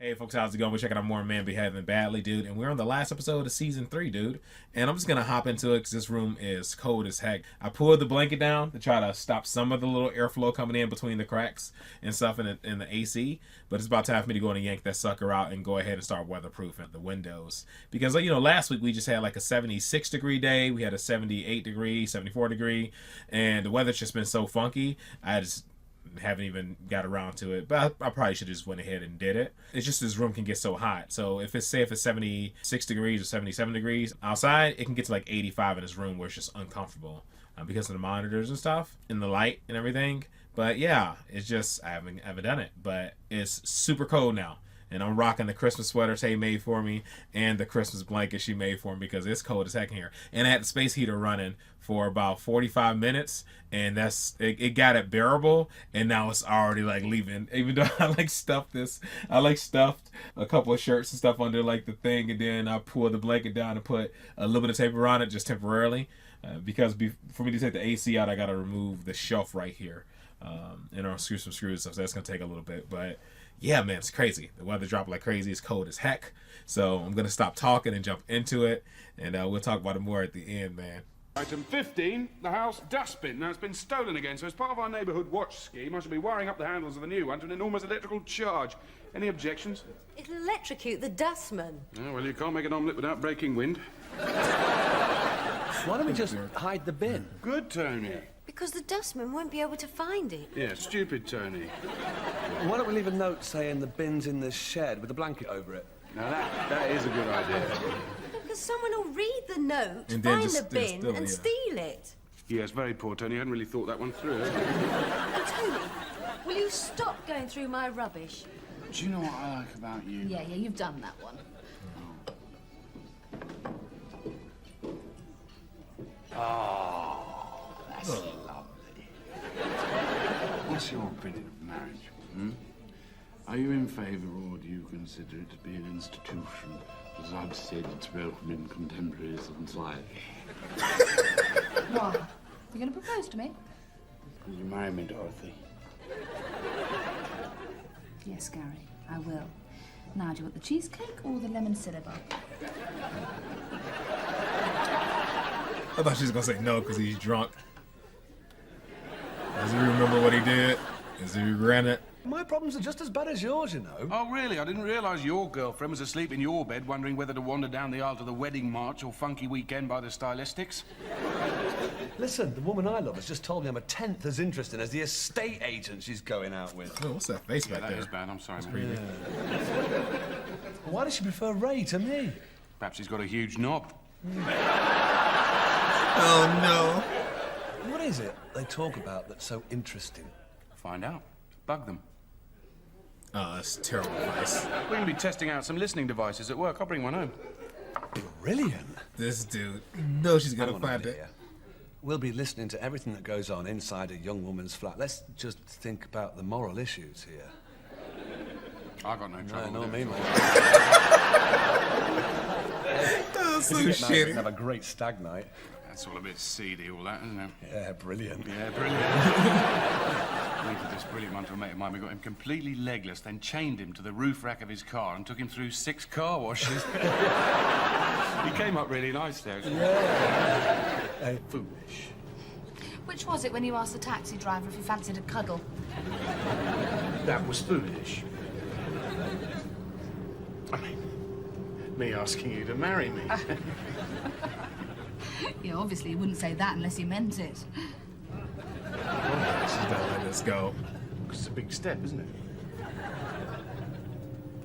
Hey folks, how's it going? We're checking out more Men Behaving Badly, dude. And we're on the last episode of season 3, dude. And I'm just gonna hop into it because this room is cold as heck. I pulled the blanket down to try to stop some of the little airflow coming in between the cracks and stuff in the AC. But it's about time for me to go in and yank that sucker out and go ahead and start weatherproofing the windows. Because, you know, last week we just had like a 76 degree day. We had a 78 degree, 74 degree. And the weather's just been so funky. I just haven't even got around to it, but I probably should have just went ahead and did it. It's just this room can get so hot. So if it's 76 degrees or 77 degrees outside, it can get to like 85 in this room where it's just uncomfortable because of the monitors and stuff and the light and everything. But yeah, it's just I haven't done it, but it's super cold now. And I'm rocking the Christmas sweater Tay made for me and the Christmas blanket she made for me because it's cold as heck in here. And I had the space heater running for about 45 minutes, and it got it bearable, and now it's already like leaving. Even though I stuffed a couple of shirts and stuff under like the thing, and then I pulled the blanket down and put a little bit of tape around it just temporarily because for me to take the AC out, I got to remove the shelf right here and unscrew some screws, so that's gonna take a little bit, but. Yeah, man, it's crazy. The weather dropped like crazy. It's cold as heck. So I'm going to stop talking and jump into it. And we'll talk about it more at the end, man. Item 15, the house dustbin. Now, it's been stolen again, so as part of our neighbourhood watch scheme, I shall be wiring up the handles of the new one to an enormous electrical charge. Any objections? It'll electrocute the dustman. Oh, well, you can't make an omelette without breaking wind. Why don't we just hide the bin? Good, Tony. Because the dustman won't be able to find it. Yeah, stupid, Tony. Why don't we leave a note saying the bin's in the shed with a blanket over it? Now, that is a good idea. Because someone will read the note, And then find just the bin, steal, and yeah. steal it. Yes, very poor, Tony. I hadn't really thought that one through. And Tony, will you stop going through my rubbish? Do you know what I like about you? Yeah, you've done that one. Oh, that's lovely. What's your opinion of marriage? Are you in favour, or do you consider it to be an institution, as I've said, it's welcome in contemporary society? Why? You going to propose to me? Will you marry me, Dorothy? Yes, Gary, I will. Now, do you want the cheesecake or the lemon cinnamon? I thought she was going to say no because he's drunk. Does he remember what he did? Does he regret it? My problems are just as bad as yours, you know. Oh, really? I didn't realise your girlfriend was asleep in your bed, wondering whether to wander down the aisle to the wedding march or Funky Weekend by the Stylistics. Listen, the woman I love has just told me I'm a tenth as interesting as the estate agent she's going out with. Oh, what's that face back That there? is bad. I'm sorry, That's man. creepy. Why does she prefer Ray to me? Perhaps he's got a huge knob. Oh, no. What is it they talk about that's so interesting? Find out. Bug them. Oh, that's terrible advice. We're going to be testing out some listening devices at work. I'll bring one home. Brilliant. This dude. No, she's going to Hang on a find minute it. here. We'll be listening to everything that goes on inside a young woman's flat. Let's just think about the moral issues here. I got no trouble. No, with not it. me, mate. That's so If you get married, we can shitty. have a great stag night. That's all a bit seedy, all that, isn't it? Yeah, brilliant. Yeah, brilliant. We did this brilliant one to a mate of mine. We got him completely legless, then chained him to the roof rack of his car and took him through 6 car washes. He came up really nicely, actually. Yeah. Foolish. Which was it when you asked the taxi driver if he fancied a cuddle? That was foolish. I mean, me asking you to marry me. Yeah, obviously you wouldn't say that unless you meant it. She's going to let this go. It's a big step, isn't it?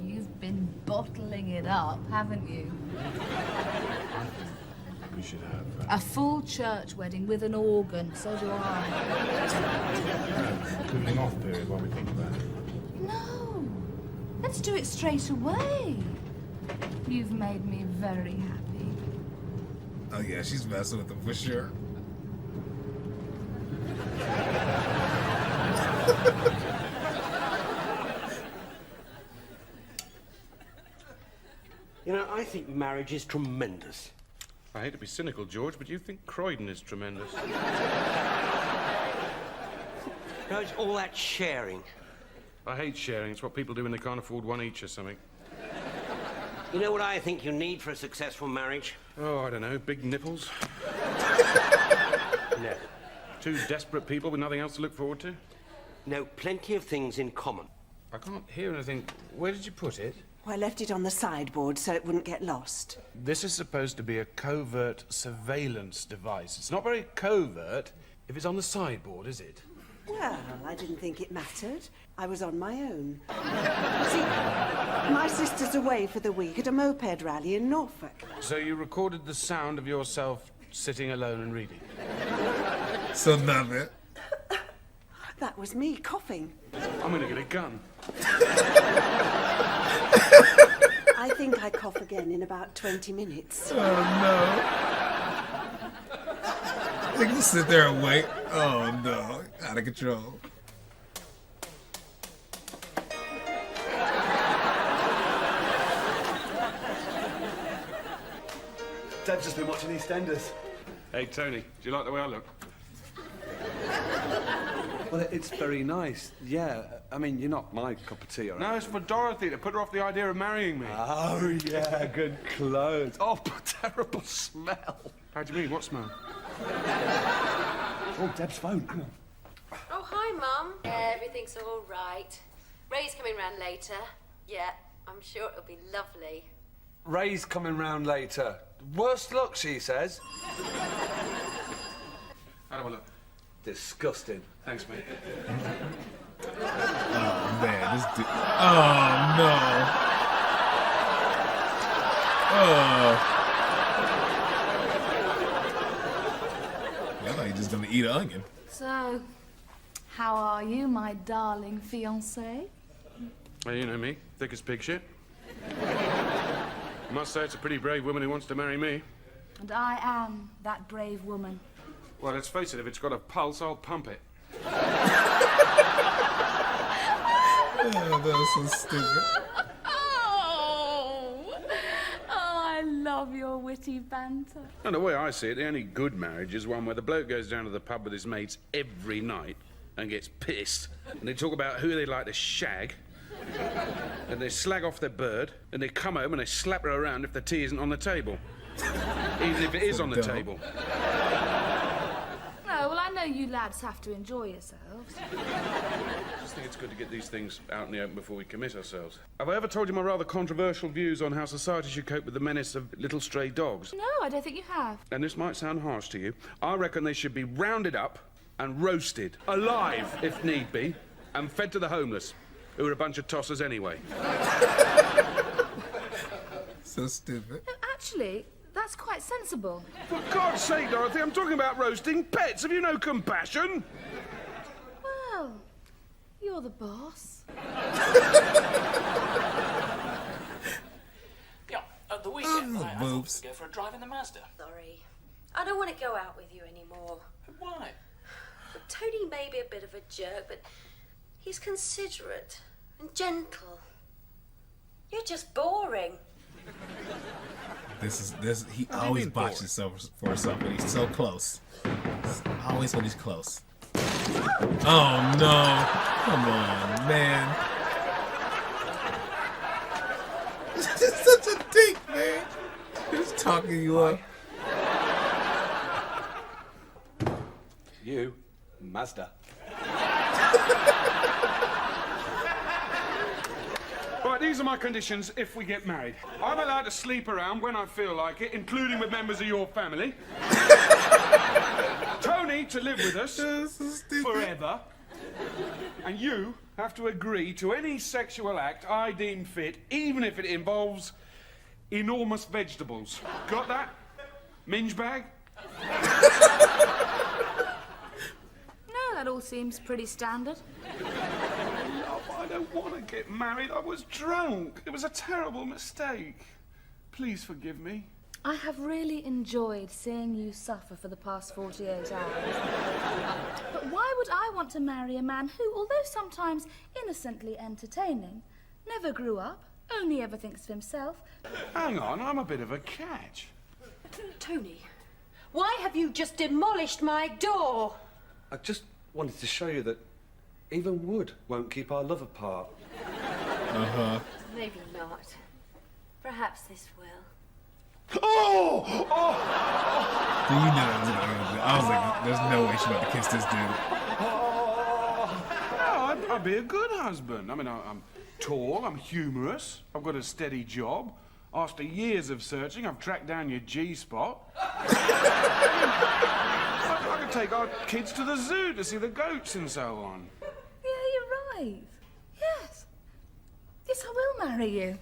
You've been bottling it up, haven't you? We should have A full church wedding with an organ, so do I. a cooling off period while we think about it. No, let's do it straight away. You've made me very happy. Oh, yeah, she's messing with him for sure. You know, I think marriage is tremendous. I hate to be cynical, George, but you think Croydon is tremendous. No, it's all that sharing. I hate sharing. It's what people do when they can't afford one each or something. You know what I think you need for a successful marriage? Oh, I don't know. Big nipples. No. Two desperate people with nothing else to look forward to. No, plenty of things in common. I can't hear anything. Where did you put it? Well, I left it on the sideboard so it wouldn't get lost. This is supposed to be a covert surveillance device. It's not very covert if it's on the sideboard, is it? Well, I didn't think it mattered. I was on my own. See, my sister's away for the week at a moped rally in Norfolk. So you recorded the sound of yourself sitting alone and reading? So nothing. That was me coughing. I'm gonna get a gun. I think I cough again in about 20 minutes. Oh no. They can sit there and wait. Oh no. Out of control. Deb's just been watching EastEnders. Hey, Tony, do you like the way I look? Well, it's very nice. Yeah, I mean, you're not my cup of tea, all right? No, it's for Dorothy to put her off the idea of marrying me. Oh, yeah, good clothes. Oh, terrible smell. How do you mean? What smell? Oh, Deb's phone. Hang on. Oh, hi, Mum. Yeah, everything's all right. Ray's coming round later. Yeah, I'm sure it'll be lovely. Ray's coming round later. Worst luck, she says. How do I look? Disgusting. Thanks, mate. Oh man, this dude. Oh no. Oh. I thought you were just gonna eat an onion. So, how are you, my darling fiancé? Well, you know me, thick as pig shit. I must say it's a pretty brave woman who wants to marry me. And I am that brave woman. Well, let's face it, if it's got a pulse, I'll pump it. Oh, that was so stupid. Oh, I love your witty banter. And the way I see it, the only good marriage is one where the bloke goes down to the pub with his mates every night and gets pissed. And they talk about who they'd like to shag. And they slag off their bird. And they come home and they slap her around if the tea isn't on the table. Even if it is on the table. No, well, I know you lads have to enjoy yourselves. I just think it's good to get these things out in the open before we commit ourselves. Have I ever told you my rather controversial views on how society should cope with the menace of little stray dogs? No, I don't think you have. And this might sound harsh to you. I reckon they should be rounded up and roasted, alive if need be, and fed to the homeless, who are a bunch of tossers anyway. So stupid. No, actually, that's quite sensible. For God's sake, Dorothy, I'm talking about roasting pets. Have you no compassion? Well, you're the boss. Yeah, at the weekend, Oh, I thought boobs. we'd go for a drive in the Mazda. Sorry. I don't want to go out with you anymore. Why? Tony may be a bit of a jerk, but he's considerate and gentle. You're just boring. He always botches himself for himself, but he's so close. Always when he's close. Oh no! Come on, man. He's such a dick, man. He's talking you up. You, Mazda. Right, these are my conditions if we get married. I'm allowed to sleep around when I feel like it, including with members of your family. Tony to live with us That's so stupid. forever. And you have to agree to any sexual act I deem fit, even if it involves enormous vegetables. Got that? Minge bag? No, that all seems pretty standard. No, I don't want to get married. I was drunk. It was a terrible mistake. Please forgive me. I have really enjoyed seeing you suffer for the past 48 hours. But why would I want to marry a man who, although sometimes innocently entertaining, never grew up, only ever thinks of himself? Hang on, I'm a bit of a catch. Tony, why have you just demolished my door? I just wanted to show you that Even wood won't keep our love apart. Uh-huh. Maybe not. Perhaps this will. Oh! Do you know that was gonna, I was like, there's no way she's about to kiss this dude. No, I'd be a good husband. I mean, I'm tall, I'm humorous, I've got a steady job. After years of searching, I've tracked down your G-spot. I could take our kids to the zoo to see the goats and so on. Yeah, you're right. Yes. Yes, I will marry you.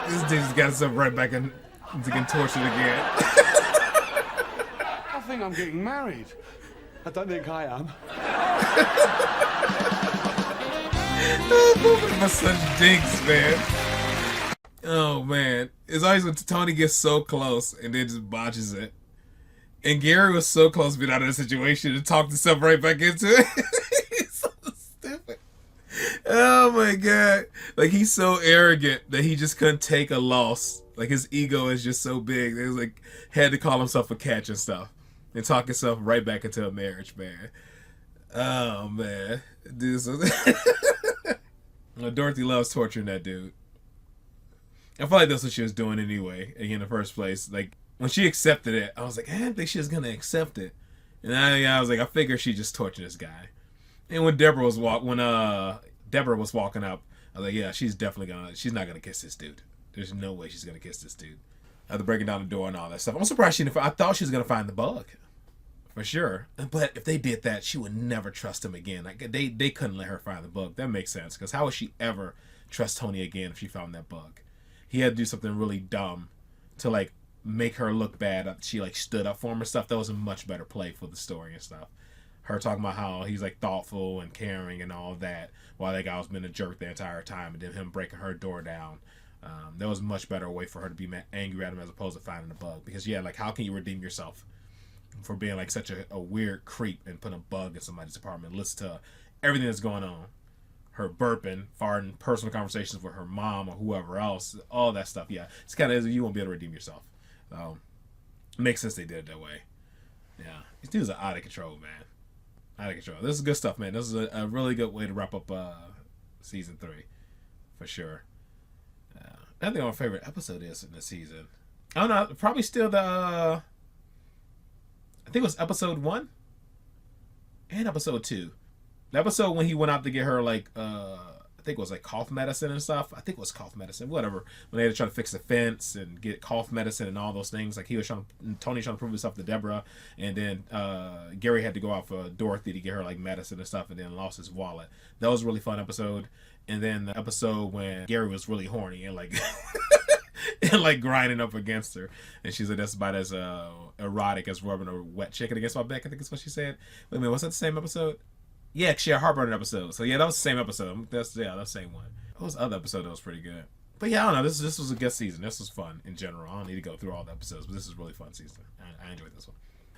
This dude's got himself right back into getting tortured again. I think I'm getting married. I don't think I am. My son dinks, man. Oh man, it's always when Tony gets so close and then just botches it. And Gary was so close to being out of the situation and talked himself right back into it. He's so stupid. Oh my god. Like, he's so arrogant that he just couldn't take a loss. Like, his ego is just so big. He was like, had to call himself a catch and stuff. And talk himself right back into a marriage, man. Oh man. Dude, so Dorothy loves torturing that dude. I feel like that's what she was doing anyway, in the first place. Like, when she accepted it, I was like, I didn't think she was gonna accept it. And I was like, I figured she just tortured this guy. And when Deborah was walking up, I was like, yeah, she's not gonna kiss this dude. There's no way she's gonna kiss this dude. After breaking down the door and all that stuff, I'm surprised I thought she was gonna find the bug, for sure. But if they did that, she would never trust him again. Like, they couldn't let her find the bug. That makes sense, because how would she ever trust Tony again if she found that bug? He had to do something really dumb to, like, make her look bad. She, like, stood up for him and stuff. That was a much better play for the story and stuff. Her talking about how he's, like, thoughtful and caring and all that, while that guy was been a jerk the entire time, and then him breaking her door down. That was a much better way for her to be angry at him as opposed to finding the bug. Because, yeah, like, how can you redeem yourself for being, like, such a weird creep and putting a bug in somebody's apartment? Listen to everything that's going on. Her burping, farting, personal conversations with her mom or whoever else, all that stuff. Yeah, it's kind of, you won't be able to redeem yourself. Makes sense they did it that way. Yeah, these dudes are out of control, man. Out of control. This is good stuff, man. This is a really good way to wrap up season 3, for sure. I think my favorite episode is in this season. I don't know, probably still the I think it was episode 1 and episode 2. The episode when he went out to get her, like, I think it was, like, cough medicine and stuff. I think it was cough medicine, whatever. When they had to try to fix the fence and get cough medicine and all those things. Like, Tony trying to prove himself to Deborah. And then Gary had to go out for Dorothy to get her, like, medicine and stuff, and then lost his wallet. That was a really fun episode. And then the episode when Gary was really horny and, like, and, like, grinding up against her. And she's like, that's about as erotic as rubbing a wet chicken against my back, I think that's what she said. Wait a minute, was that the same episode? Yeah, she had a heartburn episode. So yeah, that was the same episode. That's the same one. What was the other episode that was pretty good? But yeah, I don't know. This was a good season. This was fun in general. I don't need to go through all the episodes, but this is a really fun season. I enjoyed this one.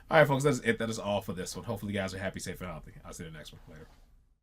All right, folks, that's it. That is all for this one. Hopefully you guys are happy, safe, and healthy. I'll see you in the next one. Later.